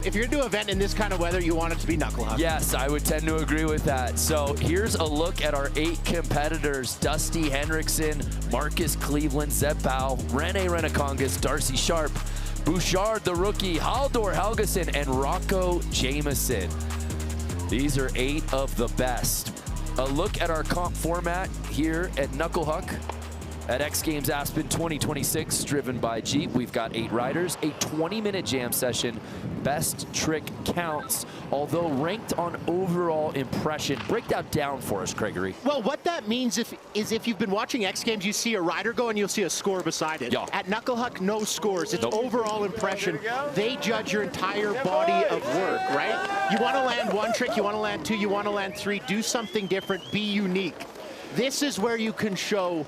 If you're going to do an event in this kind of weather, you want it to be Knuckle Huck. Yes, I would tend to agree with that. So here's a look at our 8 competitors. Dusty Henricksen, Marcus Cleveland, Zeb Powell, Rene Renekongas, Darcy Sharpe, Bouchard the rookie, Halldor Helgason, and Rocco Jameson. These are 8 of the best. A look at our comp format here at Knuckle Huck at X Games Aspen 2026, driven by Jeep. We've got 8 riders, a 20-minute jam session. Best trick counts, although ranked on overall impression. Break that down for us, Gregory. Well, what that means is if you've been watching X Games, you see a rider go and you'll see a score beside it. Yeah. At Knuckle Huck, no scores. It's overall impression. They judge your entire body of work, right? You want to land 1 trick, you want to land 2, you want to land 3. Do something different, be unique. This is where you can show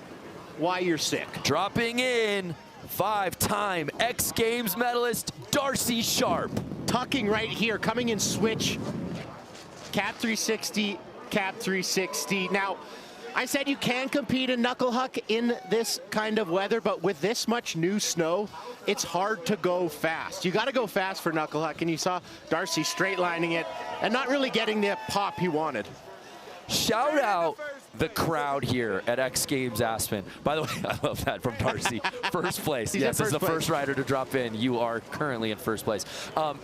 why you're sick. Dropping in, 5-time X Games medalist Darcy Sharpe. Tucking right here, coming in switch. Cap 360, cap 360. Now, I said you can compete in Knuckle Huck in this kind of weather, but with this much new snow, it's hard to go fast. You got to go fast for Knuckle Huck, and you saw Darcy straight lining it and not really getting the pop he wanted. Shout out the crowd here at X Games Aspen. By the way, I love that from Darcy. First place. Yes, as the first rider to drop in, you are currently in first place.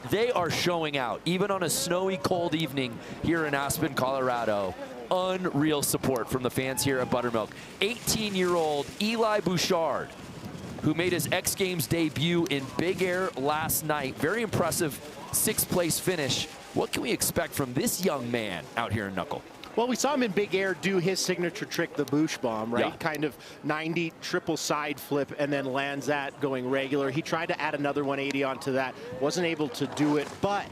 They are showing out, even on a snowy, cold evening here in Aspen, Colorado. Unreal support from the fans here at Buttermilk. 18-year-old Eli Bouchard, who made his X Games debut in Big Air last night. Very impressive 6th place finish. What can we expect from this young man out here in Knuckle? Well, we saw him in Big Air do his signature trick, the Bouch bomb, right? Yeah. Kind of 90 triple side flip and then lands that going regular. He tried to add another 180 onto that, wasn't able to do it, but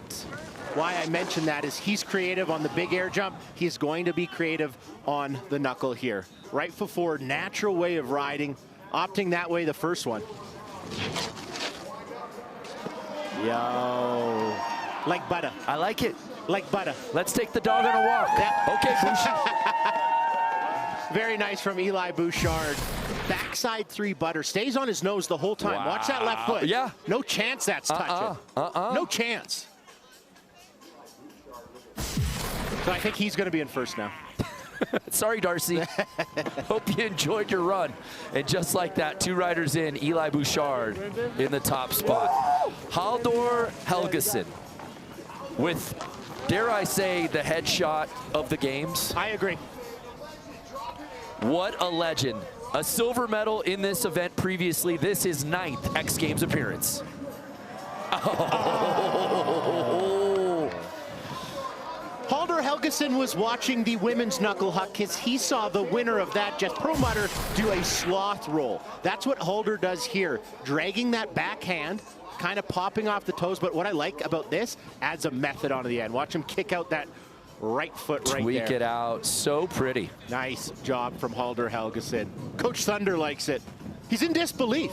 why I mention that is he's creative on the Big Air jump. He's going to be creative on the knuckle here. Right before natural way of riding, opting that way the first one. Yo, like butter. I like it. Like butter. Let's take the dog on a walk. Yeah. Okay, Bouchard. Very nice from Eli Bouchard. Backside 3 butter. Stays on his nose the whole time. Wow. Watch that left foot. Yeah. No chance that's touching. No chance. So I think he's going to be in first now. Sorry, Darcy. Hope you enjoyed your run. And just like that, 2 riders in, Eli Bouchard in the top spot. Halldor Helgason with, dare I say, the headshot of the games. I agree. What a legend. A silver medal in this event previously. This is 9th X Games appearance. Oh. Halldor Helgason was watching the women's Knuckle Huck because he saw the winner of that Just Pro Mutter do a sloth roll. That's what Halldor does here, dragging that backhand, kind of popping off the toes, but what I like about this, adds a method onto the end. Watch him kick out that right foot right there. Tweak it out, so pretty. Nice job from Halldor Helgason. Coach Thunder likes it. He's in disbelief.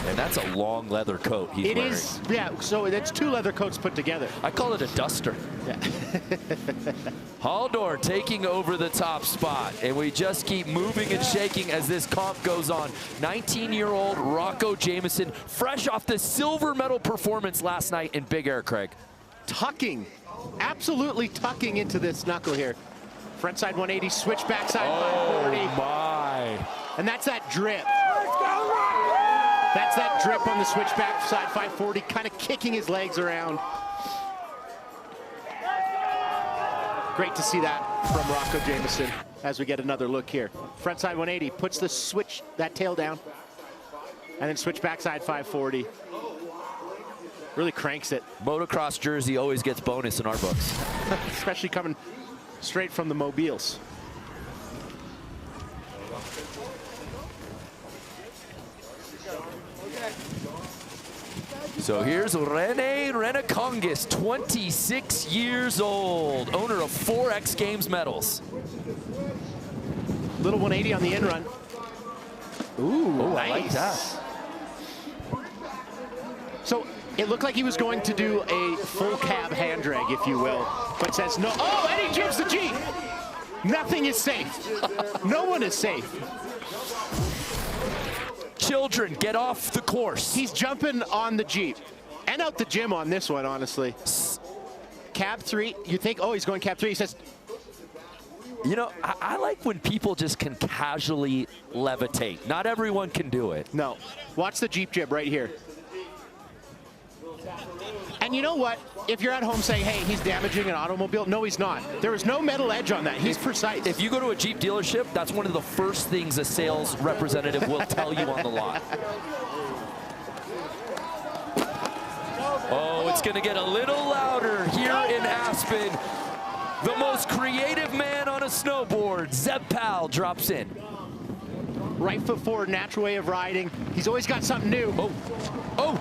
And that's a long leather coat he's wearing. It is, yeah, so it's 2 leather coats put together. I call it a duster. Yeah. Halldor taking over the top spot, and we just keep moving and shaking as this comp goes on. 19-year-old Rocco Jameson, fresh off the silver medal performance last night in Big Air, Craig. Tucking, absolutely tucking into this knuckle here. Frontside 180, switch backside 540. Oh my. And that's that drip. That's that drip on the switch backside 540, kind of kicking his legs around. Great to see that from Rocco Jameson as we get another look here. Frontside 180, puts the switch, that tail down, and then switch backside 540. Really cranks it. Motocross jersey always gets bonus in our books. Especially coming straight from the mobiles. So here's Rene Renekongas, 26 years old, owner of 4 X Games medals. Little 180 on the in run. Ooh, nice. I like that. So it looked like he was going to do a full cab hand drag, if you will, but says no. Oh, and he jibs the Jeep. Nothing is safe. No one is safe. Children, get off the course. He's jumping on the Jeep. Ran out the gym on this one, honestly. Cab 3, you think, oh, he's going cab 3. He says, you know, I like when people just can casually levitate. Not everyone can do it. no. Watch the Jeep jib right here. And you know what? If you're at home saying, hey, he's damaging an automobile, no, he's not. There is no metal edge on that. He's precise. If you go to a Jeep dealership, that's one of the first things a sales representative will tell you on the lot. Oh, it's going to get a little louder here in Aspen. The most creative man on a snowboard, Zeb Powell, drops in. Right foot forward, natural way of riding. He's always got something new. Oh, oh.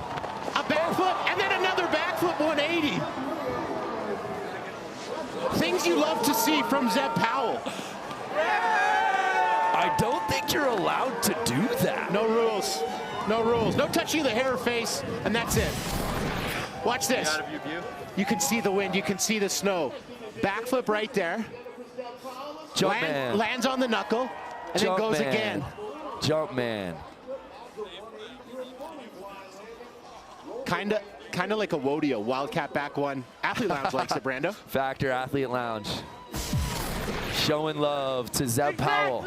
A back foot, and then another back flip 180. Things you love to see from Zeb Powell. I don't think you're allowed to do that. No rules. No rules. No touching the hair or face, and that's it. Watch this. You can see the wind. You can see the snow. Backflip right there. Jump man. Lands on the knuckle, and then goes man. again. Jump man. Kind of like a Wodio, Wildcat back one. Athlete Lounge likes it, Brando. Factor Athlete Lounge. Showing love to Zeb Powell.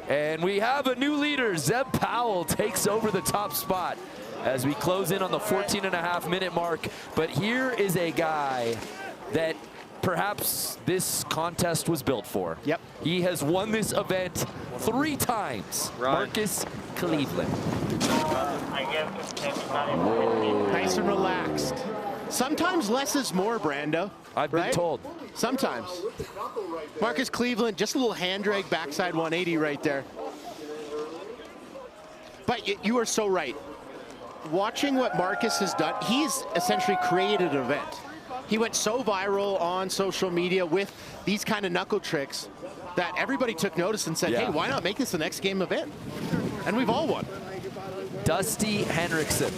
And we have a new leader. Zeb Powell takes over the top spot as we close in on the 14.5-minute mark. But here is a guy that perhaps this contest was built for. Yep. He has won this event 3 times. Marcus Cleveland. Nice and relaxed. Sometimes less is more, Brando. I've been told. Sometimes. Marcus Cleveland, just a little hand drag backside 180 right there. But you are so right. Watching what Marcus has done, he's essentially created an event. He went so viral on social media with these kind of knuckle tricks that everybody took notice and said, hey, why not make this an X Game event? And we've all won. Dusty Henricksen,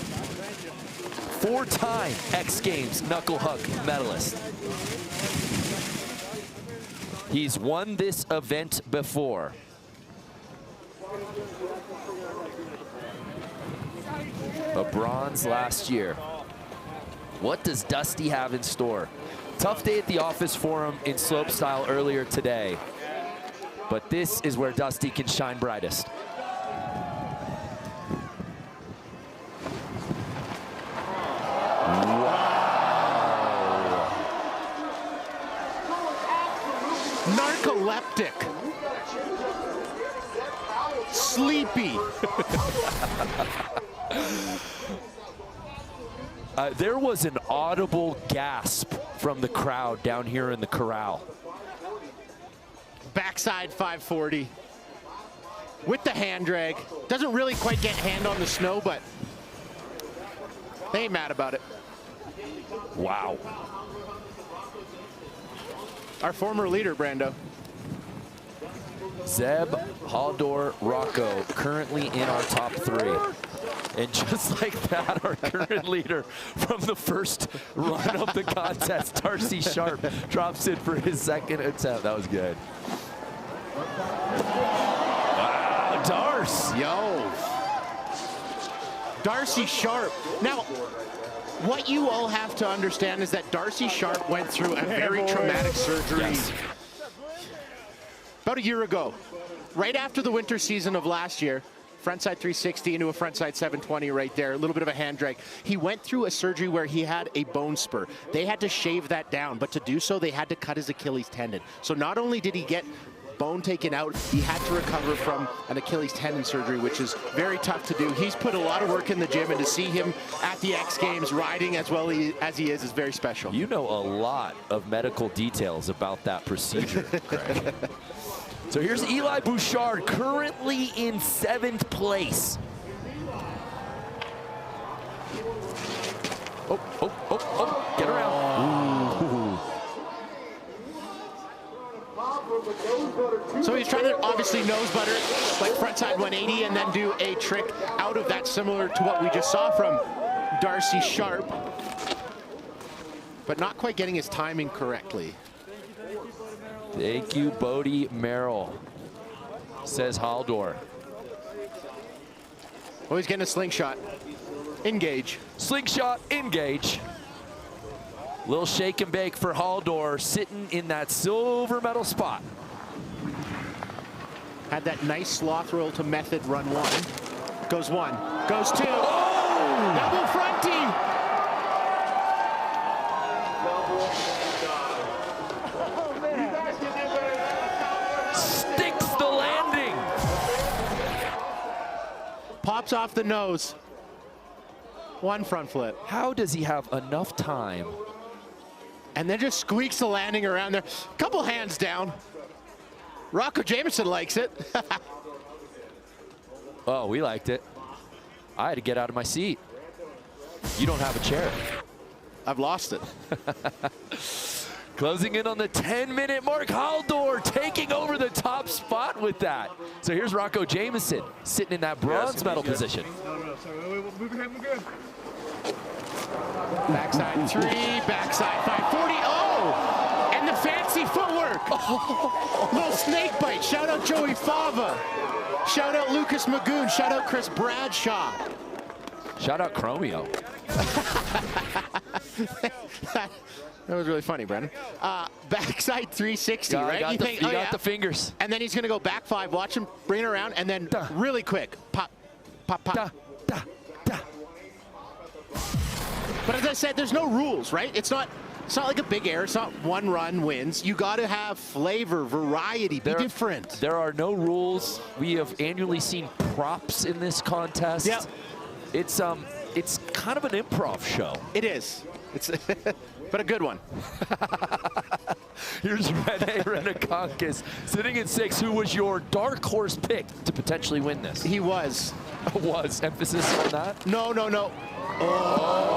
4-time X Games Knuckle Huck medalist. He's won this event before. A bronze last year. What does Dusty have in store? Tough day at the office for him in slopestyle earlier today. But this is where Dusty can shine brightest. Narcoleptic. Sleepy. There was an audible gasp from the crowd down here in the corral. Backside 540. With the hand drag. Doesn't really quite get hand on the snow, but they ain't mad about it. Wow. Our former leader, Brando. Zeb, Halldor, Rocco, currently in our top 3. And just like that, our current leader from the first run of the contest, Darcy Sharpe, drops in for his second attempt. That was good. Wow, Darce. Yo. Darcy Sharpe. Now, what you all have to understand is that Darcy Sharpe went through a very traumatic surgery about a year ago. Right after the winter season of last year, frontside 360 into a frontside 720 right there, a little bit of a hand drag. He went through a surgery where he had a bone spur. They had to shave that down, but to do so, they had to cut his Achilles tendon. So not only did he get bone taken out, he had to recover from an Achilles tendon surgery, which is very tough to do. He's put a lot of work in the gym, and to see him at the X Games riding as well as he is very special. You know a lot of medical details about that procedure, Craig. So here's Eli Bouchard, currently in 7th place. Oh, get around. So he's trying to obviously nose butter, like frontside 180, and then do a trick out of that, similar to what we just saw from Darcy Sharpe, but not quite getting his timing correctly. Thank you, Bodie Merrill, says Halldor. Oh, he's getting a slingshot. Engage. Slingshot, engage. Little shake and bake for Halldor, sitting in that silver medal spot. Had that nice sloth roll to method run 1. Goes 1, goes 2. Oh! Double fronting. Sticks the landing. Pops off the nose. 1 front flip. How does he have enough time? And then just squeaks the landing around there. Couple hands down. Rocco Jameson likes it. Oh, we liked it. I had to get out of my seat. You don't have a chair. I've lost it. Closing in on the 10-minute mark. Halldor taking over the top spot with that. So here's Rocco Jameson sitting in that bronze medal position. No, sorry, move your head, move your head. Backside 3, backside 540. Oh! And the fancy footwork. Oh. Little snake bite. Shout out Joey Fava. Shout out Lucas Magoon. Shout out Chris Bradshaw. Shout out Chromio. That was really funny, Brendan. Backside 360, right? You got the fingers. And then he's going to go back 5. Watch him bring it around, and then really quick. Pop, pop, pop. Da, da, da. But as I said, there's no rules, right? It's not like a big air. It's not 1 run wins. You got to have flavor, variety, be different. There are no rules. We have annually seen props in this contest. Yeah. It's kind of an improv show. It is. It's but a good one. Here's Rene Rennekonkis sitting in 6. Who was your dark horse pick to potentially win this? He was. Was. Emphasis on that? No. Oh.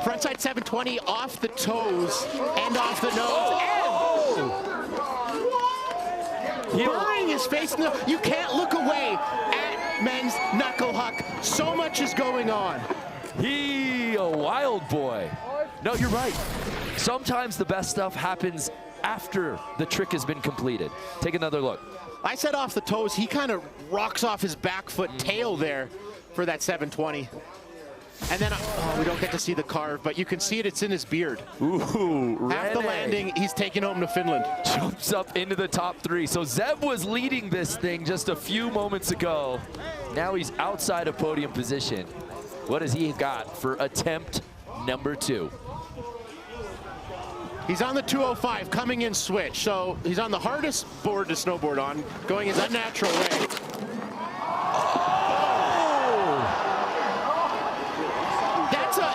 Frontside 720 off the toes and off the nose. And burying his face in the... You can't look away at men's knuckle huck. So much is going on. He a wild boy. No, you're right. Sometimes the best stuff happens after the trick has been completed. Take another look. I said off the toes. He kind of rocks off his back foot tail there for that 720. And then, we don't get to see the carve, but you can see it. It's in his beard. Ooh, Half the Rene landing, he's taking home to Finland. jumps up into the top 3. So Zeb was leading this thing just a few moments ago. Now he's outside of podium position. What has he got for attempt number 2? He's on the 205, coming in switch. So he's on the hardest board to snowboard on, going his unnatural way.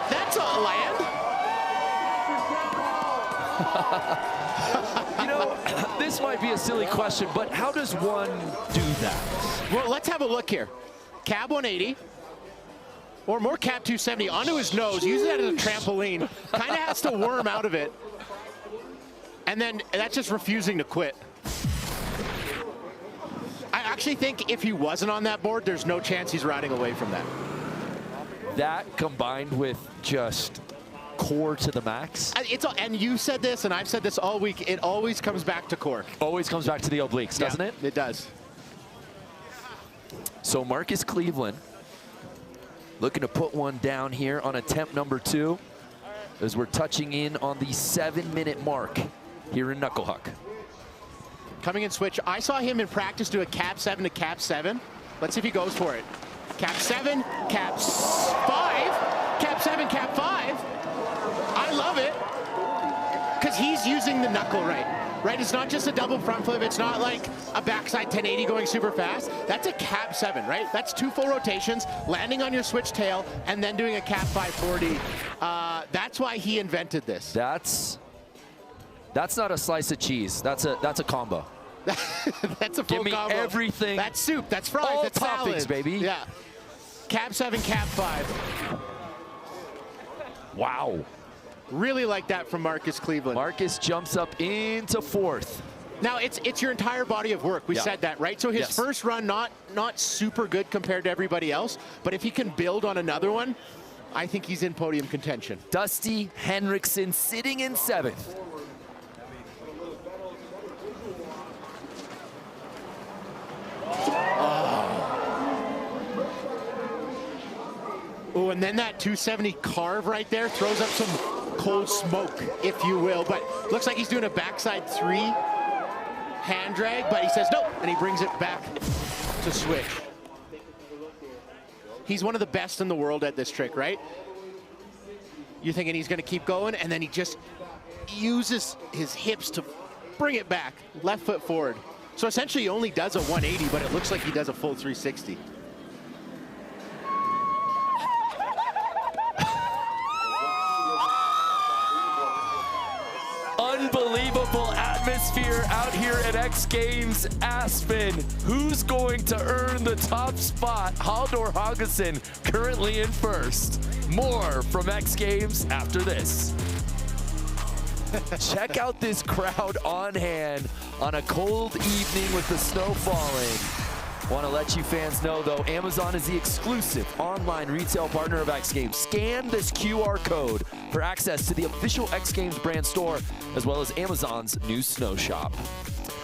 That's a land. You know, this might be a silly question, but how does one do that? Well, let's have a look here. Cab 180. Or more cab 270 onto his nose, uses that as a trampoline, kind of has to worm out of it. And then that's just refusing to quit. I actually think if he wasn't on that board, there's no chance he's riding away from that. That combined with just core to the max. And you said this, and I've said this all week, it always comes back to core. Always comes back to the obliques, doesn't it? It does. So Marcus Cleveland looking to put one down here on attempt number 2 as we're touching in on the 7-minute mark here in Knuckle Huck. Coming in switch. I saw him in practice do a cap 7 to cap 7. Let's see if he goes for it. Cap 7, cap 5, cap 7, cap 5. I love it because he's using the knuckle right? It's not just a double front flip. It's not like a backside 1080 going super fast. That's a cap 7, right? That's 2 full rotations, landing on your switch tail, and then doing a cap 540. That's why he invented this. That's not a slice of cheese. That's a combo. That's a full Give me combo. Everything. That's soup. That's fries. All that's toppings, salad. baby. Yeah. Cap 7, cap 5. Wow. Really like that from Marcus Cleveland. Marcus jumps up into 4th. Now it's your entire body of work. We said that, right? So his first run not super good compared to everybody else, but if he can build on another one, I think he's in podium contention. Dusty Henricksen sitting in 7th. Oh, and then that 270 carve right there throws up some cold smoke, if you will. But looks like he's doing a backside 3 hand drag, but he says no, and he brings it back to switch. He's one of the best in the world at this trick, right? You're thinking he's gonna keep going, and then he just uses his hips to bring it back, left foot forward. So essentially he only does a 180, but it looks like he does a full 360. Unbelievable atmosphere out here at X Games Aspen. Who's going to earn the top spot? Halldor Helgason currently in first. More from X Games after this. Check out this crowd on hand on a cold evening with the snow falling. Want to let you fans know, though, Amazon is the exclusive online retail partner of X Games. Scan this QR code for access to the official X Games brand store, as well as Amazon's new snow shop.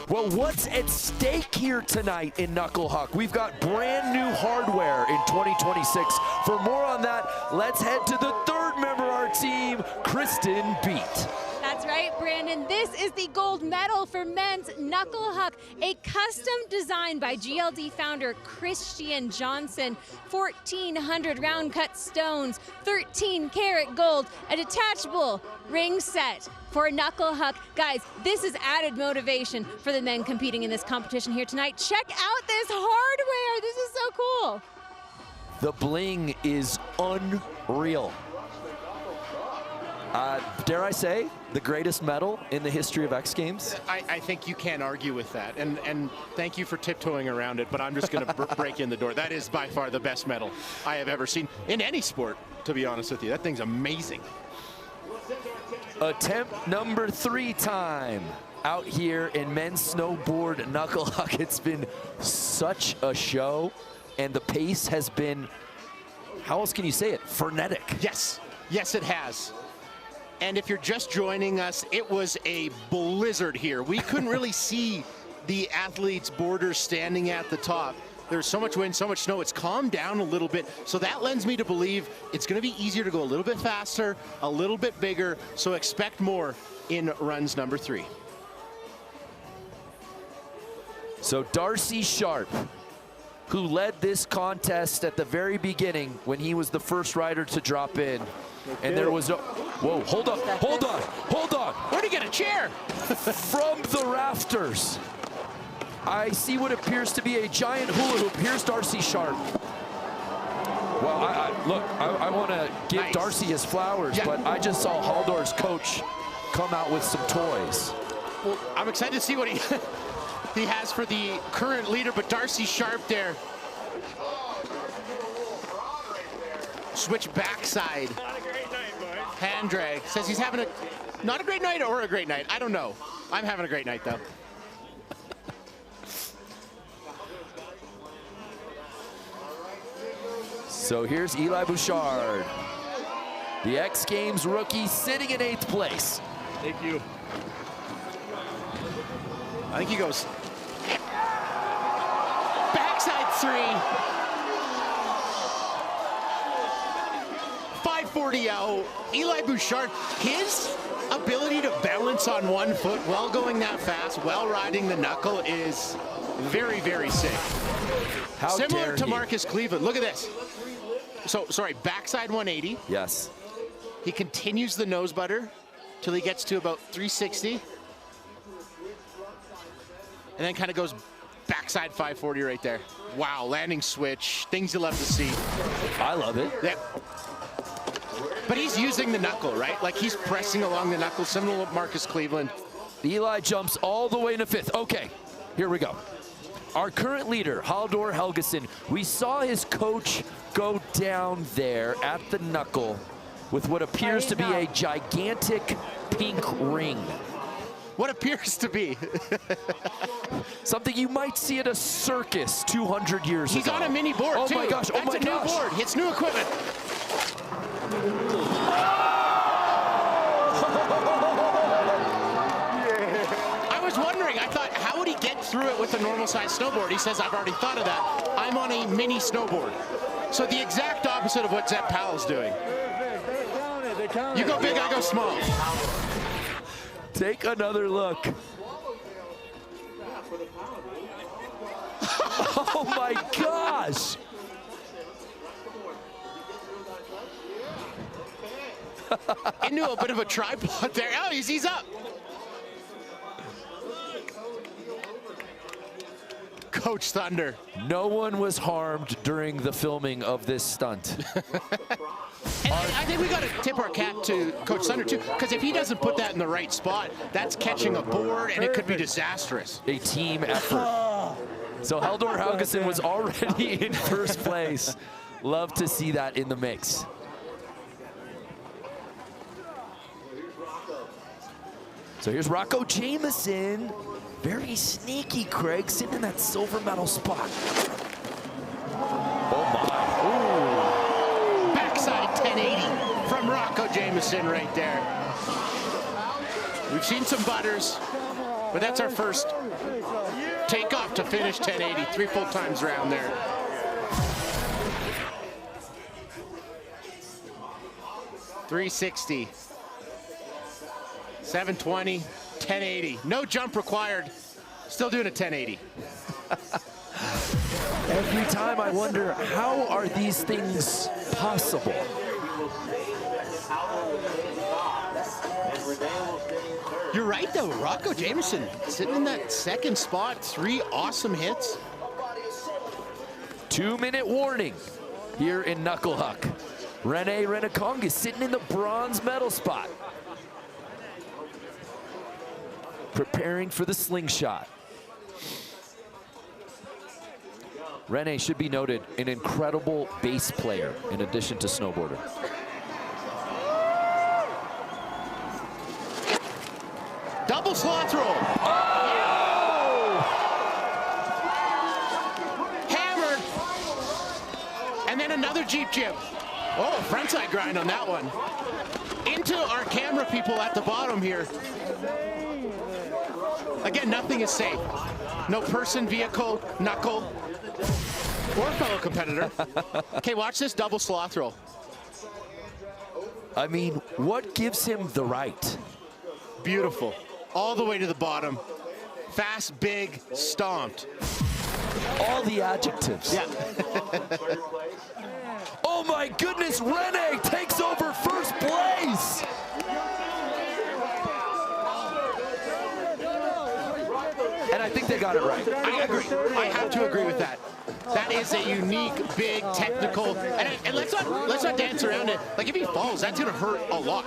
Well, what's at stake here tonight in Knuckle Huck? We've got brand new hardware in 2026. For more on that, let's head to the third member of our team, Kristen Beat. That's right, Brandon. This is the gold medal for men's Knuckle Huck, a custom design by GLD founder Christian Johnson. 1,400 round cut stones, 13 karat gold, a detachable ring set for Knuckle Huck. Guys, this is added motivation for the men competing in this competition here tonight. Check out this hardware. This is so cool. The bling is unreal. Dare I say, the greatest medal in the history of X Games? I think you can't argue with that, and thank you for tiptoeing around it, but I'm just going to break in the door. That is by far the best medal I have ever seen in any sport, to be honest with you. That thing's amazing. Attempt number 3 time out here in men's snowboard Knuckle Huck. It's been such a show, and the pace has been, how else can you say it, frenetic. Yes, yes it has. And if you're just joining us, it was a blizzard here. We couldn't really see the athletes' borders standing at the top. There's so much wind, so much snow. It's calmed down a little bit. So that lends me to believe it's going to be easier to go a little bit faster, a little bit bigger. So expect more in runs number 3. So Darcy Sharpe, who led this contest at the very beginning when he was the first rider to drop in. And there was no, whoa, hold on, hold on, hold on. Where'd he get a chair? From the rafters, I see what appears to be a giant hula hoop. Here's Darcy Sharpe. Well, look, I want to give Nice. Darcy his flowers, but I just saw Halldor's coach come out with some toys. Well, I'm excited to see what he has for the current leader, but Darcy Sharpe there. Switch backside. Not a great night, boy. Hand drag. Says he's having not a great night or a great night. I don't know. I'm having a great night, though. So here's Eli Bouchard, the X Games rookie, sitting in 8th place. Thank you. I think he goes backside 3. 540 out. Eli Bouchard, his ability to balance on one foot while going that fast, while riding the knuckle is very, very sick. How Similar dare to he. Marcus Cleveland. Look at this. So, sorry, backside 180. Yes. He continues the nose butter till he gets to about 360. And then kind of goes backside 540 right there. Wow, landing switch, things you love to see. I love it. Yeah. But he's using the knuckle, right? Like he's pressing along the knuckle, similar to Marcus Cleveland. Eli jumps all the way into 5th. Okay, here we go. Our current leader, Halldor Helgason, we saw his coach go down there at the knuckle with what appears to be a gigantic pink ring. What appears to be. Something you might see at a circus 200 years ago. He's on a mini board, oh too. My gosh, oh That's my gosh. New board. It's new equipment. I was wondering, I thought, how would he get through it with a normal size snowboard? He says, I've already thought of that. I'm on a mini snowboard. So the exact opposite of what Zeb Powell's doing. You go big, I go small. Take another look. Oh my gosh! Into a bit of a tripod there. Oh, he's up. Coach Thunder. No one was harmed during the filming of this stunt. And I think we got to tip our cap to Coach Thunder too, because if he doesn't put that in the right spot, that's catching a board and it could be disastrous. A team effort. So Halldor Helgason was already in first place. Love to see that in the mix. So here's Rocco Jameson. Very sneaky, Craig, sitting in that silver medal spot. Oh my. Ooh. Backside 1080 from Rocco Jameson right there. We've seen some butters, but that's our first takeoff to finish 1080. 3 full times around there. $360. 720, 1080. No jump required. Still doing a 1080. Every time I wonder, how are these things possible? You're right, though. Rocco Jameson sitting in that second spot. 3 awesome hits. 2-minute warning here in Knuckle Huck. Rene Renekong sitting in the bronze medal spot. Preparing for the slingshot. Rene, should be noted, an incredible bass player in addition to snowboarder. Double sloth roll. Oh! Hammered. And then another Jeep jib. Oh, frontside grind on that one. Into our camera people at the bottom here. Again, nothing is safe. No person, vehicle, knuckle, or fellow competitor. Okay, watch this double sloth roll. I mean, what gives him the right? Beautiful. All the way to the bottom. Fast, big, stomped. All the adjectives. Yeah. Oh my goodness, Rene takes over first place. And I think they got it right. I agree. I have to agree with that. That is a unique, big, technical, and let's not dance around it. Like if he falls, that's gonna hurt a lot,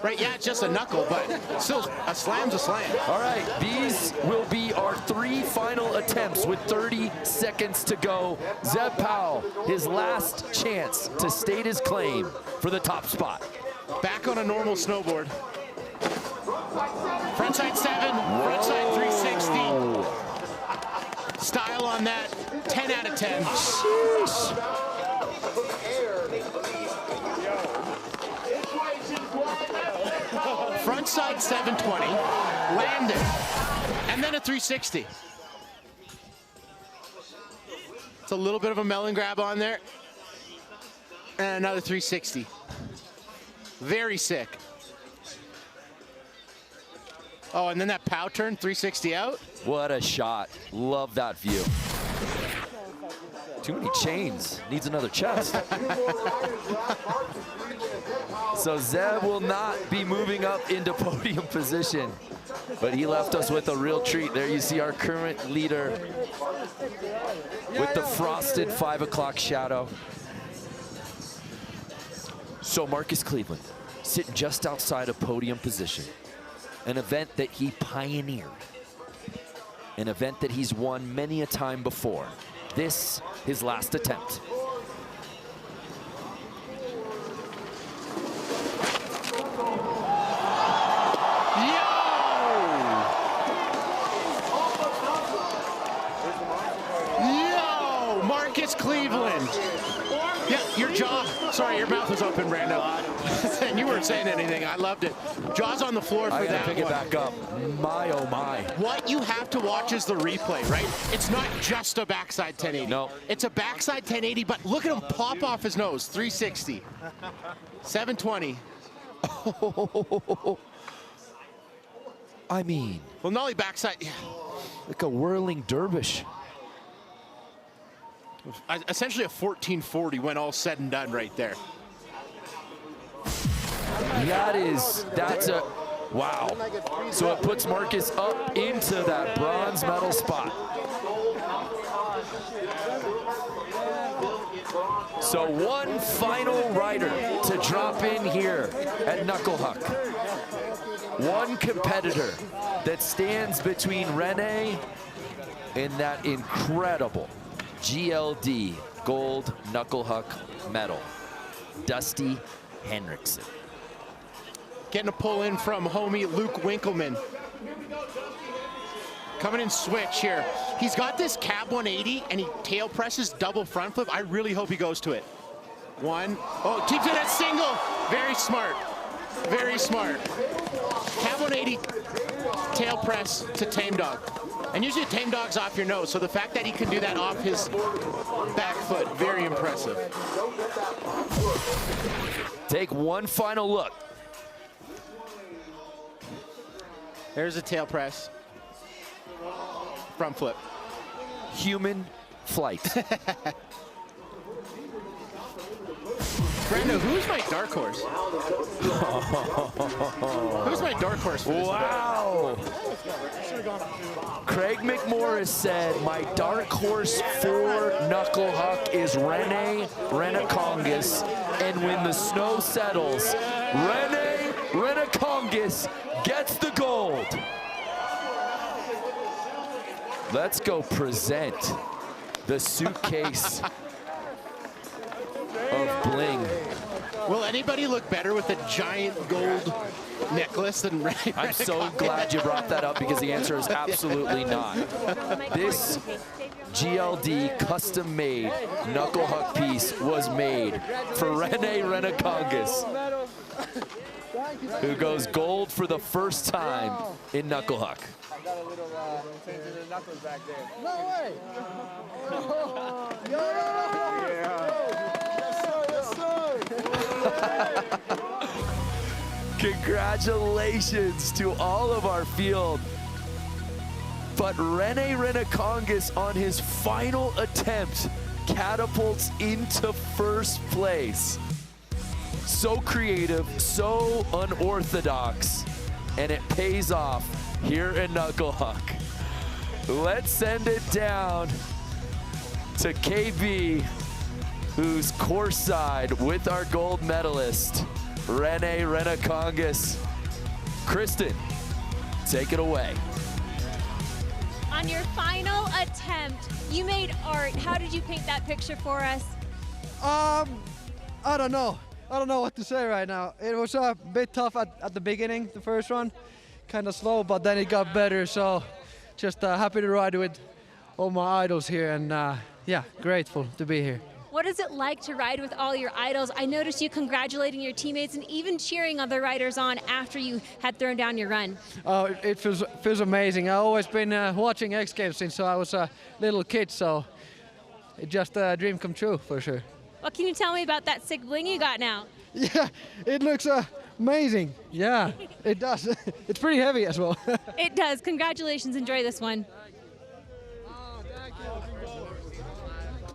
right? Yeah, it's just a knuckle, but still, a slam's a slam. All right, these will be our 3 final attempts with 30 seconds to go. Zeb Powell, his last chance to state his claim for the top spot. Back on a normal snowboard. Frontside 7, frontside 360. Style on that, 10 out of 10. Sheesh. Frontside 720, landed, and then a 360. It's a little bit of a melon grab on there, and another 360. Very sick. Oh, and then that pow turn, 360 out. What a shot. Love that view. Too many chains. Needs another chest. So Zeb will not be moving up into podium position, but he left us with a real treat. There you see our current leader with the frosted 5 o'clock shadow. So Marcus Cleveland sitting just outside of podium position. An event that he pioneered. An event that he's won many a time before. This, his last attempt. Yo, Marcus Cleveland. Yeah, your jaw. Sorry, your mouth was open, Brando. And you were weren't saying anything. I loved it. Jaws on the floor for I gotta that pick one. it back up. My, oh my. What you have to watch is the replay, right? It's not just a backside 1080. No. It's a backside 1080, but look at him pop off his nose. 360. 720. I mean, Well, nollie backside. like a whirling dervish. Essentially a 1440 when all said and done right there. That's a, wow. So it puts Marcus up into that bronze medal spot. So one final rider to drop in here at Knuckle Huck. One competitor that stands between Rene and that incredible GLD gold Knuckle Huck medal, Dusty Henricksen. Getting a pull in from homie Luke Winkleman. Coming in switch here. He's got this cab 180 and he tail presses double front flip. I really hope he goes to it. One. Oh, keeps it at single. Very smart. Very smart. Cab 180 tail press to tame dog. And usually tame dog's off your nose, so the fact that he can do that off his back foot, very impressive. Take one final look. There's a tail press. Front flip. Human flight. Brando, who's my dark horse? Who's my dark horse for this event? Wow. Craig McMorris said, my dark horse for Knuckle Huck is Rene Renekongas. And when the snow settles, Rene Renekongas gets the gold. Let's go present the suitcase of bling. Will anybody look better with a giant gold necklace than Rene? I'm so glad you brought that up because the answer is absolutely not. This GLD custom-made Knuckle Huck piece was made for Rene Renekongas, who goes gold for the first time in Knuckle Huck. I got a little change in the knuckles back there. No way! Congratulations to all of our field. But Rene Renekongas on his final attempt catapults into first place. So creative, so unorthodox, and it pays off here in Knuckle Huck. Let's send it down to KB, who's courtside with our gold medalist, Rene Renekongas. Kristen, take it away. On your final attempt, you made art. How did you paint that picture for us? I don't know. I don't know what to say right now. It was a bit tough at the beginning, the first one. Kind of slow, but then it got better. So just happy to ride with all my idols here, and yeah, grateful to be here. What is it like to ride with all your idols? I noticed you congratulating your teammates and even cheering other riders on after you had thrown down your run. Oh, it feels amazing. I've always been watching X Games since I was a little kid, so it's just a dream come true for sure. What can you tell me about that sick bling you got now? Yeah, it looks amazing. Yeah, it does. It's pretty heavy as well. It does. Congratulations. Enjoy this one.